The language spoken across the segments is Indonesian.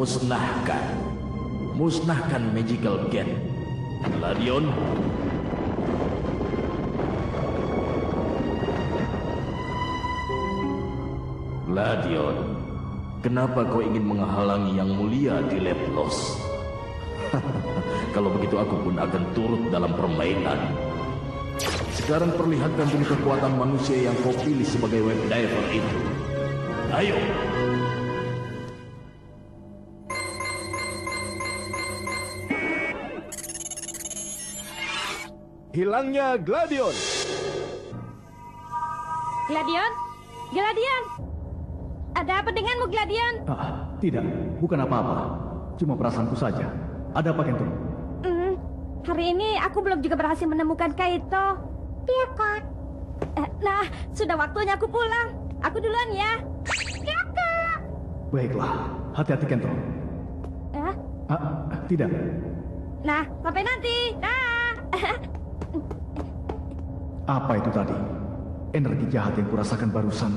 musnahkan. Musnahkan Magical Gate. Gladion. Gladion, kenapa kau ingin menghalangi yang mulia di Leplos? Kalau begitu aku pun akan turut dalam permainan. Sekarang perlihatkan dulu kekuatan manusia yang kau pilih sebagai web diver itu. Ayo. Hilangnya Gladion. Gladion? Gladion? Ada apa denganmu, Gladion? Tidak, bukan apa-apa. Cuma perasaanku saja. Ada apa, Kento? Hari ini aku belum juga berhasil menemukan Kaito. Iya, Kak. Nah, sudah waktunya aku pulang. Aku duluan ya. Ya, Kak. Baiklah, hati-hati, Kento. Tidak. Nah, sampai nanti. Nah. Apa itu tadi? Energi jahat yang kurasakan barusan.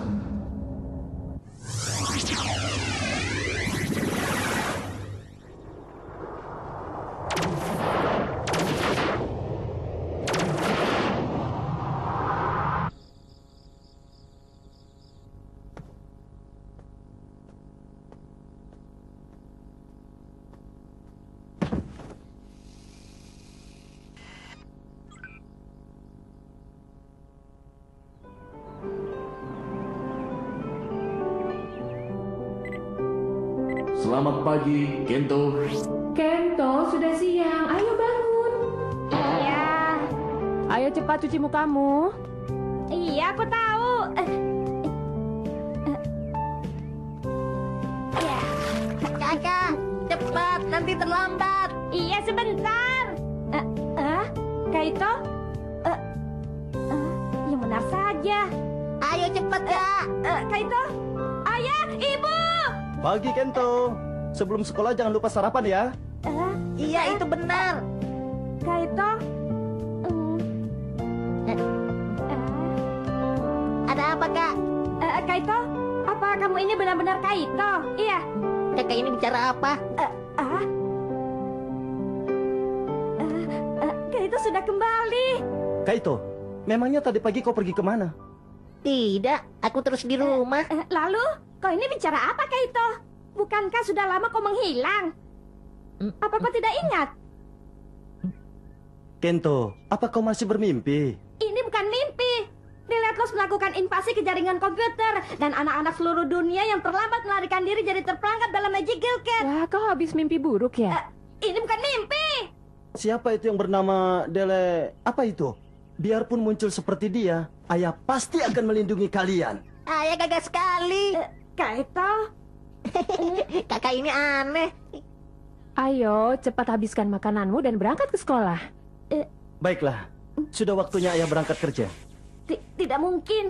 Selamat pagi, Kento. Kento, sudah siang. Ayo bangun. Iya. Ayo cepat cuci mukamu. Iya, aku tahu. Kakak, cepat, nanti terlambat. Iya, sebentar. Kaito? Yang benar saja. Ayo cepat, Kak. Kaito? Ayah, Ibu! Pagi, Kento. Sebelum sekolah jangan lupa sarapan ya. Iya, itu benar. Kaito? Ada apa, Kak? Kaito? Apa kamu ini benar-benar Kaito? Iya. Kakak ini bicara apa? Kaito sudah kembali. Kaito, memangnya tadi pagi kau pergi kemana? Tidak, aku terus di rumah. Lalu, kau ini bicara apa, Kaito? Bukankah sudah lama kau menghilang? Apa kau tidak ingat? Kento, apa kau masih bermimpi? Ini bukan mimpi. Deletlos melakukan invasi ke jaringan komputer dan anak-anak seluruh dunia yang terlambat melarikan diri jadi terperangkap dalam Magical Gate. Wah, kau habis mimpi buruk ya? Ini bukan mimpi. Siapa itu yang bernama Dele... Apa itu? Biarpun muncul seperti dia, ayah pasti akan melindungi kalian. Ayah gagah sekali. Kaito? Kakak ini aneh. Ayo, cepat habiskan makananmu dan berangkat ke sekolah. Baiklah, sudah waktunya ayah berangkat kerja. Tidak mungkin.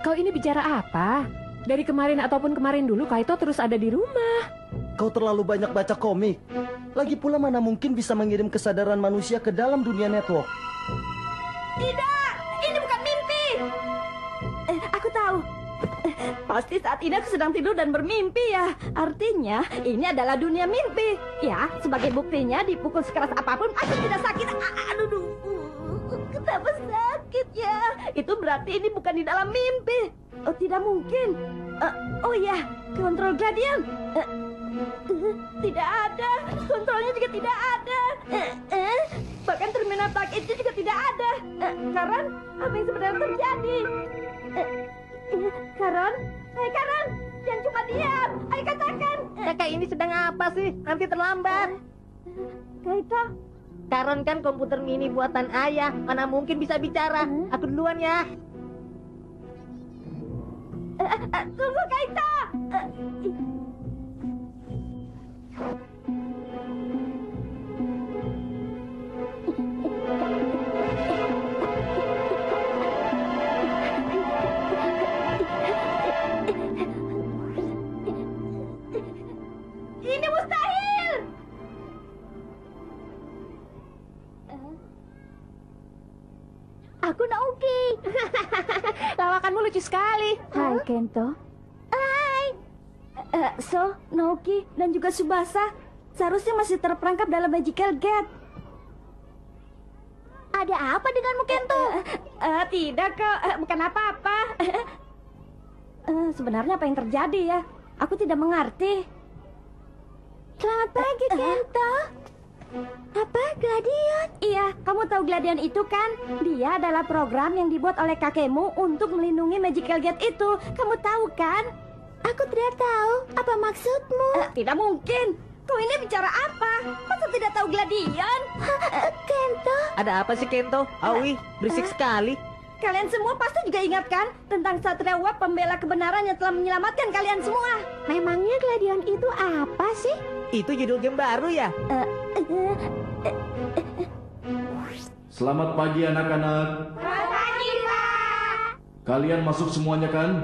Kau ini bicara apa? Dari kemarin ataupun kemarin dulu Kaito terus ada di rumah. Kau terlalu banyak baca komik. Lagi pula mana mungkin bisa mengirim kesadaran manusia ke dalam dunia network. Tidak, ini bukan mimpi. Aku tahu. Pasti saat ini aku sedang tidur dan bermimpi ya. Artinya ini adalah dunia mimpi. Ya, sebagai buktinya dipukul sekeras apapun aku tidak sakit. Aduh, kenapa sakit ya? Itu berarti ini bukan di dalam mimpi. Oh, tidak mungkin. Oh ya, kontrol Gladion. Tidak ada. Kontrolnya juga tidak ada. Bahkan terminal plug itu juga tidak ada. Karan, apa yang sebenarnya terjadi? Karon, hai Karon, jangan cuma diam. Ayo katakan. Kakak ini sedang apa sih? Nanti terlambat. Kaito. Karon kan komputer mini buatan ayah. Mana mungkin bisa bicara. Aku duluan ya. Tunggu Kaito. Ini mustahil. aku Naoki. Lawakanmu lucu sekali. Hai Kento. Hai. So, Naoki dan juga Subasa seharusnya masih terperangkap dalam magical gate. Ada apa denganmu Kento? Tidak kok, bukan apa-apa. Sebenarnya apa yang terjadi ya? Aku tidak mengerti. Selamat pagi Kento. Apa Gladion? Iya, kamu tahu Gladion itu kan? Dia adalah program yang dibuat oleh kakekmu untuk melindungi magical gate itu. Kamu tahu kan? Aku tidak tahu. Apa maksudmu? Tidak mungkin. Kau ini bicara apa? Masa tidak tahu Gladion? Kento. Ada apa sih Kento? Awi, berisik sekali. Kalian semua pasti juga ingat kan tentang Satria Uap pembela kebenaran yang telah menyelamatkan kalian semua. Memangnya Gladion itu apa sih? Itu judul game baru ya? Selamat pagi anak-anak. Pagi, Pak. Kalian masuk semuanya kan?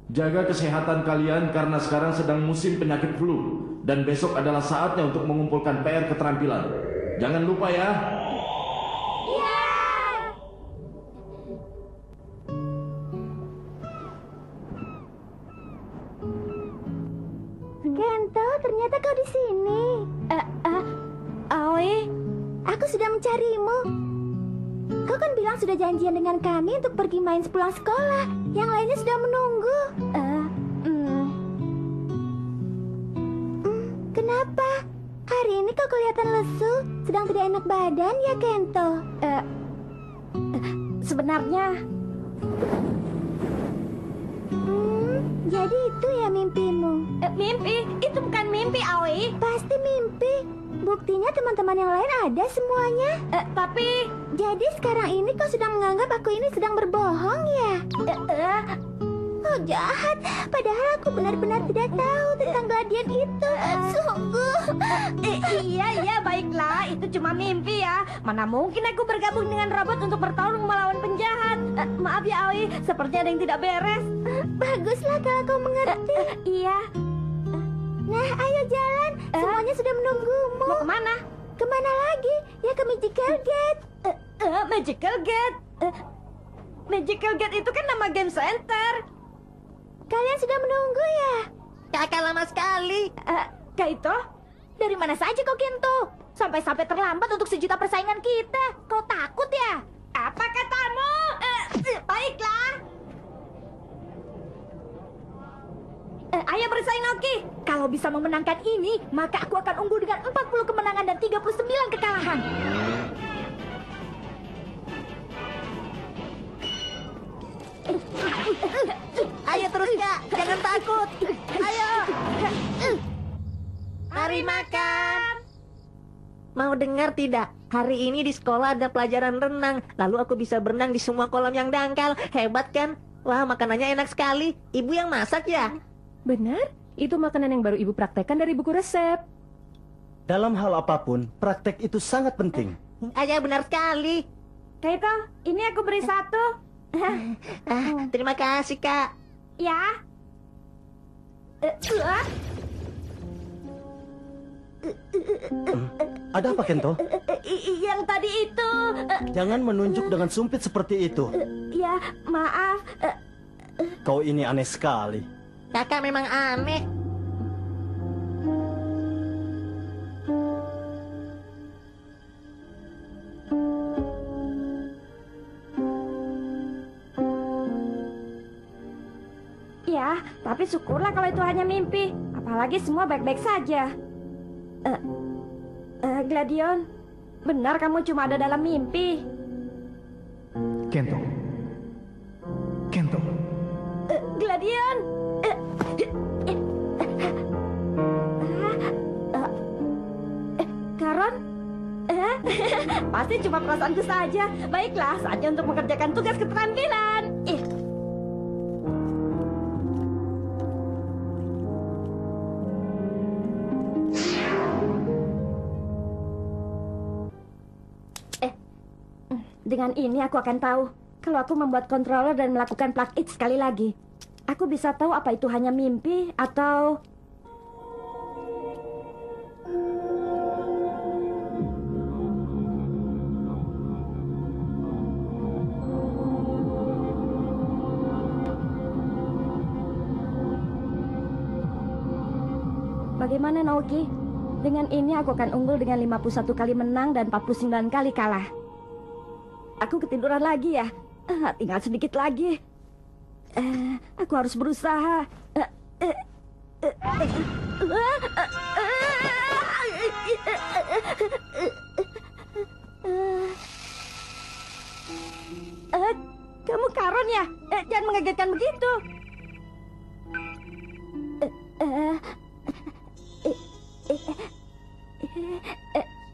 Jaga kesehatan kalian karena sekarang sedang musim penyakit flu. Dan besok adalah saatnya untuk mengumpulkan PR keterampilan. Jangan lupa ya. Kento, ternyata kau di sini. Aoi, aku sudah mencarimu. Kau kan bilang sudah janjian dengan kami untuk pergi main sepulang sekolah. Yang lainnya sudah menunggu. Kenapa? Hari ini kau kelihatan lesu, sedang tidak enak badan ya Kento? Sebenarnya... jadi itu ya mimpimu? Mimpi? Itu bukan mimpi, Aoi. Pasti mimpi. Buktinya teman-teman yang lain ada semuanya. Tapi... jadi sekarang ini kau sedang menganggap aku ini sedang berbohong ya? Oh jahat. Padahal aku benar-benar tidak tahu tentang Gladion itu. Sungguh. Iya, baiklah. Itu cuma mimpi ya. Mana mungkin aku bergabung dengan robot untuk bertarung melawan penjahat. Maaf ya, Aoi. Sepertinya ada yang tidak beres. Baguslah kalau kau mengerti. Iya. Nah, ayo jalan. Semuanya sudah menunggumu. Mau kemana? Kemana lagi? Ya ke Magical Gate. Magical Gate? Magical Gate itu kan nama game center. Kalian sudah menunggu ya? Kakak lama sekali. Kaito? Dari mana saja kau Kento? Sampai-sampai terlambat untuk sejuta persaingan kita. Kau takut ya? Apa katamu? Baiklah. Ayo bersaing Naoki. Kalau bisa memenangkan ini, maka aku akan unggul dengan 40 kemenangan dan 39 kekalahan. Ayo terus Kak, jangan takut. Ayo. Mari makan. Mau dengar tidak? Hari ini di sekolah ada pelajaran renang. Lalu aku bisa berenang di semua kolam yang dangkal. Hebat kan? Wah, makanannya enak sekali. Ibu yang masak ya? Benar? Itu makanan yang baru ibu praktekkan dari buku resep. Dalam hal apapun, praktek itu sangat penting. Ayah benar sekali. Kaito, ini aku beri satu. Terima kasih Kak. Ya. Ada apa Kento? Yang tadi itu. Jangan menunjuk dengan sumpit seperti itu. Ya, maaf. Kau ini aneh sekali. Kakak memang aneh. Ya, tapi syukurlah kalau itu hanya mimpi. Apalagi semua baik-baik saja. Gladion, benar kamu cuma ada dalam mimpi. Kento. Kento. Gladion. Karon? Pasti cuma perasaanku saja. Baiklah, saatnya untuk mengerjakan tugas keterampilan. Dengan ini aku akan tahu kalau aku membuat controller dan melakukan plug it sekali lagi. Aku bisa tahu apa itu hanya mimpi atau... Bagaimana Naoki? Dengan ini aku akan unggul dengan 51 kali menang dan 49 kali kalah. Aku ketiduran lagi ya. Tinggal sedikit lagi. Aku harus berusaha. Kamu Karon ya? Jangan mengagetkan begitu.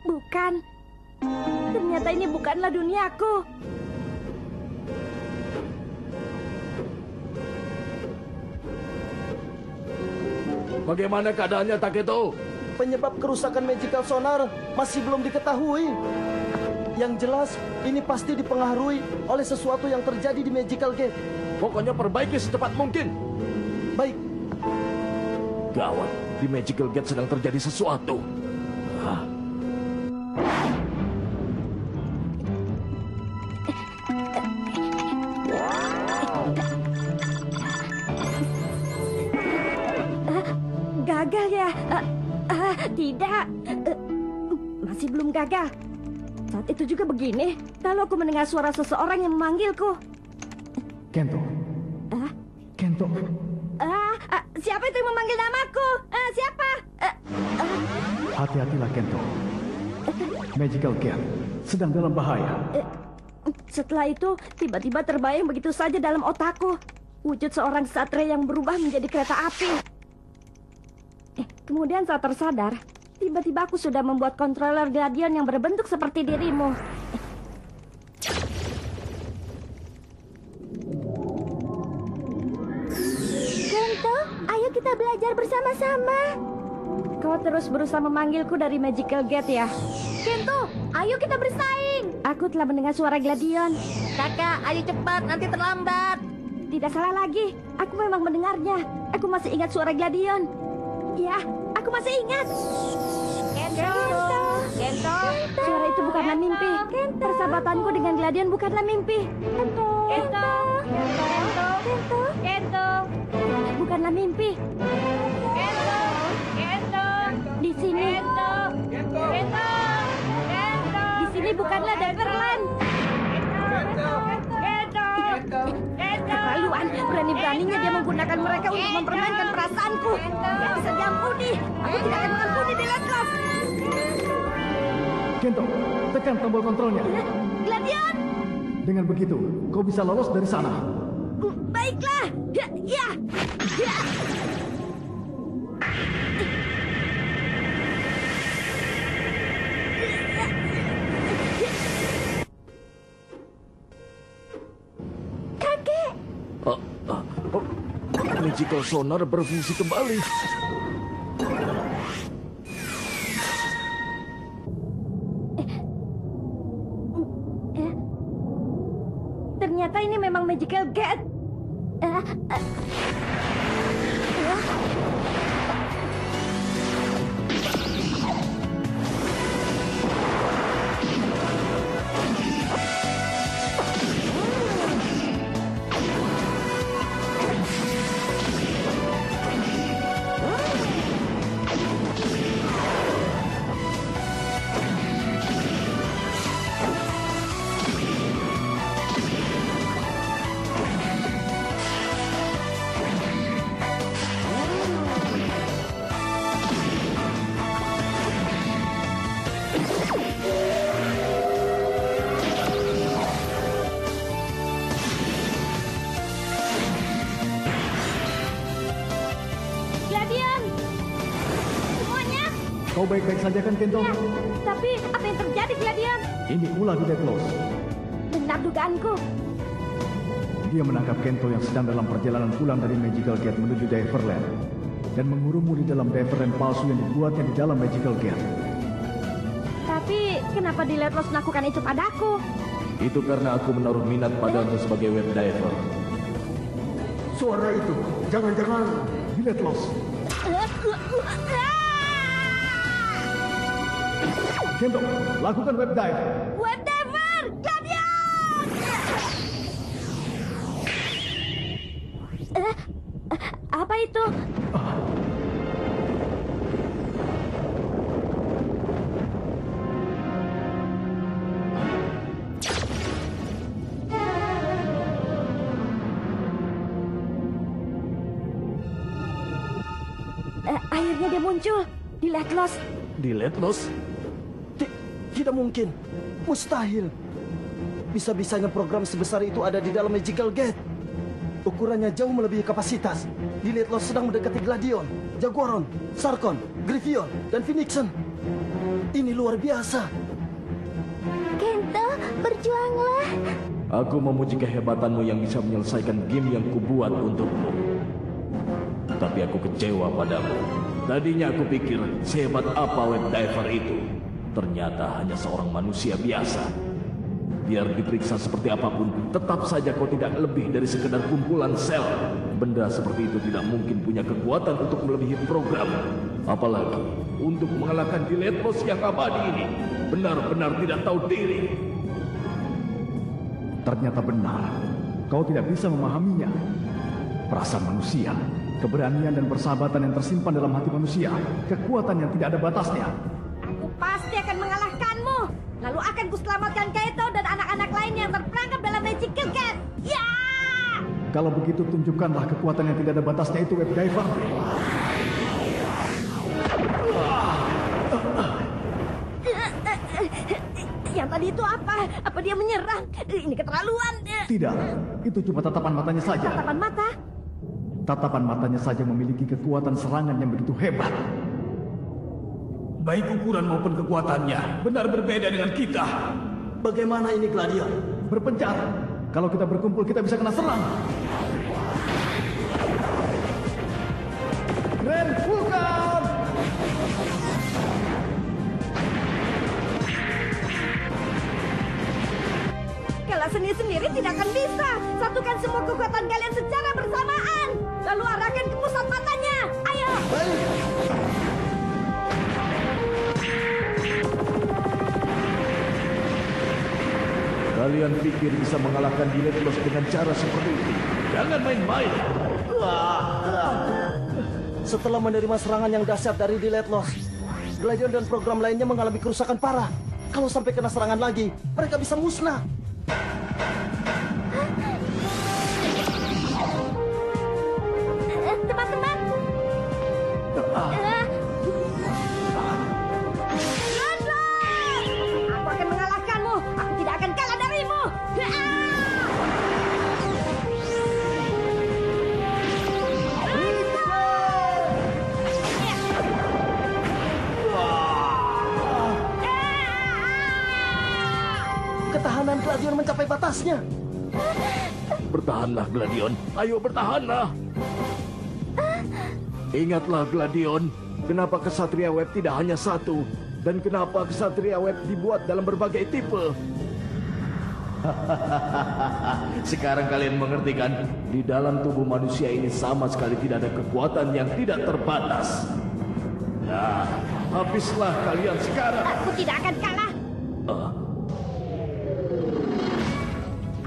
Bukan. Ternyata ini bukanlah duniaku. Bagaimana keadaannya, Taketo? Penyebab kerusakan magical sonar masih belum diketahui. Yang jelas, ini pasti dipengaruhi oleh sesuatu yang terjadi di Magical Gate. Pokoknya perbaiki secepat mungkin. Baik, Gawat, di Magical Gate sedang terjadi sesuatu. Gagal ya? Tidak. Masih belum gagal. Saat itu juga begini, kalau aku mendengar suara seseorang yang memanggilku. Kento. Kento. Siapa itu yang memanggil namaku? Siapa? Hati-hatilah, Kento. Magical Gate sedang dalam bahaya. Setelah itu, tiba-tiba terbayang begitu saja dalam otakku. Wujud seorang satria yang berubah menjadi kereta api. Kemudian saat tersadar, tiba-tiba aku sudah membuat controller Gladion yang berbentuk seperti dirimu. Kento, ayo kita belajar bersama-sama. Kau terus berusaha memanggilku dari Magical Gate ya? Kento, ayo kita bersaing. Aku telah mendengar suara Gladion. Kakak, ayo cepat, nanti terlambat. Tidak salah lagi, aku memang mendengarnya. Aku masih ingat suara Gladion. Ya, aku masih ingat. Kento. Kento. Suara itu bukanlah mimpi. Persahabatanku dengan Gladion bukanlah mimpi. Kento. Kento. Kento. Kento. Kento. Bukanlah mimpi. Kento. Kento. Di sini. Kento. Kento. Kento. Di sini bukanlah Neverland. Kento. Kento. Keterlaluan, berani-beraninya dia menggunakan mereka untuk mempermainkan perasaanku. Tidak bisa diampuni. Aku tidak akan mengampuni Deletros. Kento, tekan tombol kontrolnya. Gladion, Dengan begitu, kau bisa lolos dari sana. baiklah. Ya, ya, ya. Kakek. Magical sonar berfungsi kembali. Ternyata ini memang Magical Gate. Gladion, semuanya. Kau baik-baik saja kan, Kento? Ya, tapi apa yang terjadi, Gladion? Ini ulah Deletros. Benar dugaanku. Dia menangkap Kento yang sedang dalam perjalanan pulang dari Magical Gate menuju Diverland dan mengurungmu di dalam Diverland palsu yang dibuatnya di dalam Magical Gate. Tapi kenapa Deletros melakukan itu padaku? Itu karena aku menaruh minat padamu sebagai web diver. suara itu. Jangan-jangan Deletros. Kento, lakukan web dive. Web diver, Gladion! Apa itu? Akhirnya dia muncul di Letlos. Di Letlos? Tidak mungkin. Mustahil. Bisa-bisanya program sebesar itu ada di dalam Magical Gate. Ukurannya jauh melebihi kapasitas. Di Letlos sedang mendekati Gladion, Jaguaron, Sarkon, Griffon, dan Phoenixen. Ini luar biasa. Kento, berjuanglah. Aku memuji kehebatanmu yang bisa menyelesaikan game yang kubuat untukmu. Tapi aku kecewa padamu. Tadinya aku pikir sehebat apa web diver itu. Ternyata hanya seorang manusia biasa. Biar diperiksa seperti apapun, tetap saja kau tidak lebih dari sekedar kumpulan sel. Benda seperti itu tidak mungkin punya kekuatan untuk melebihi program. Apalagi untuk mengalahkan di Letlos yang abadi ini. Benar-benar tidak tahu diri. Ternyata benar. Kau tidak bisa memahaminya. Perasaan manusia, keberanian dan persahabatan yang tersimpan dalam hati manusia, kekuatan yang tidak ada batasnya. Aku pasti akan mengalahkanmu. Lalu akan kuselamatkan Kaito dan anak-anak lain yang terperangkap dalam Magical Gate. Ya! Kalau begitu tunjukkanlah kekuatan yang tidak ada batasnya itu, Web Diver. Yang tadi itu apa? Apa dia menyerang? Ini keterlaluan. Tidak, itu cuma tatapan matanya saja. Tatapan mata? Tatapan matanya saja memiliki kekuatan serangan yang begitu hebat. Baik ukuran maupun kekuatannya benar berbeda dengan kita. Bagaimana ini Gladion? Berpencar. Kalau kita berkumpul, kita bisa kena serang. Grand Vulcan! Kalau sendiri tidak akan bisa. Satukan semua kekuatan kalian secara bersamaan. Lalu arahkan ke pusat matanya. Ayo! Baik. Kalian pikir bisa mengalahkan di Letlos dengan cara seperti ini? Jangan main-main. Setelah menerima serangan yang dahsyat dari di Letlos, Gladion dan program lainnya mengalami kerusakan parah. Kalau sampai kena serangan lagi, mereka bisa musnah. Teman-teman. Aku akan mengalahkanmu. Aku tidak akan kalah darimu. Ketahanan Gladion mencapai batasnya. Bertahanlah, Gladion. Ayo bertahanlah. Ingatlah, Gladion. Kenapa Kesatria Web tidak hanya satu? Dan kenapa Kesatria Web dibuat dalam berbagai tipe? Sekarang kalian mengerti kan? Di dalam tubuh manusia ini sama sekali tidak ada kekuatan yang tidak terbatas. Nah, habislah kalian sekarang. Aku tidak akan kalah.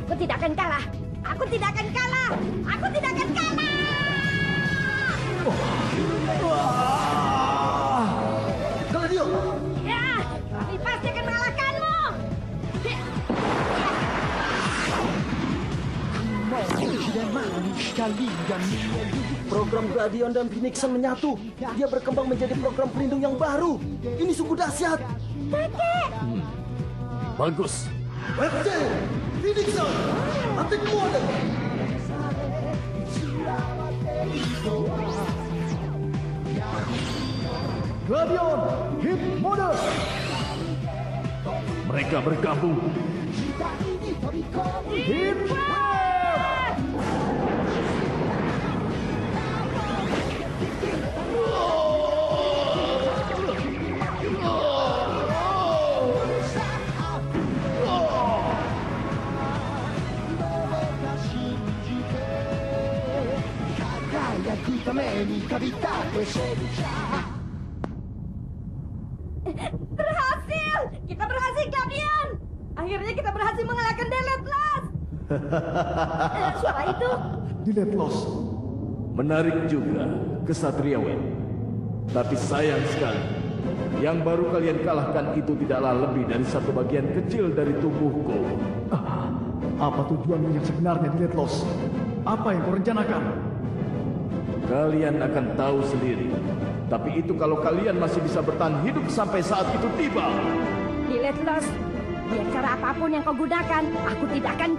Aku tidak akan kalah. Aku tidak akan kalah. Aku tidak akan kalah. Gladion! Ya, kami pasti akan mengalahkanmu. Program Gladion dan Phoenixen menyatu. Dia berkembang menjadi program pelindung yang baru. Ini sungguh dahsyat. Bagus. Web J, Phoenixen, Attack Mode. Gladion, hit mode. Mereka bergabung. Hit Berhasil! Kita berhasil, Gladion! Akhirnya kita berhasil mengalahkan Deletlas. Suara itu? di Letlos. Menarik juga, Kesatria Web. Tapi sayang sekali, yang baru kalian kalahkan itu tidaklah lebih dari satu bagian kecil dari tubuhku. Apa tujuanmu yang sebenarnya di Letlos? Apa yang kau rencanakan? Kalian akan tahu sendiri. Tapi itu kalau kalian masih bisa bertahan hidup sampai saat itu tiba. Di Let Lost, biar cara apapun yang kau gunakan, aku tidak akan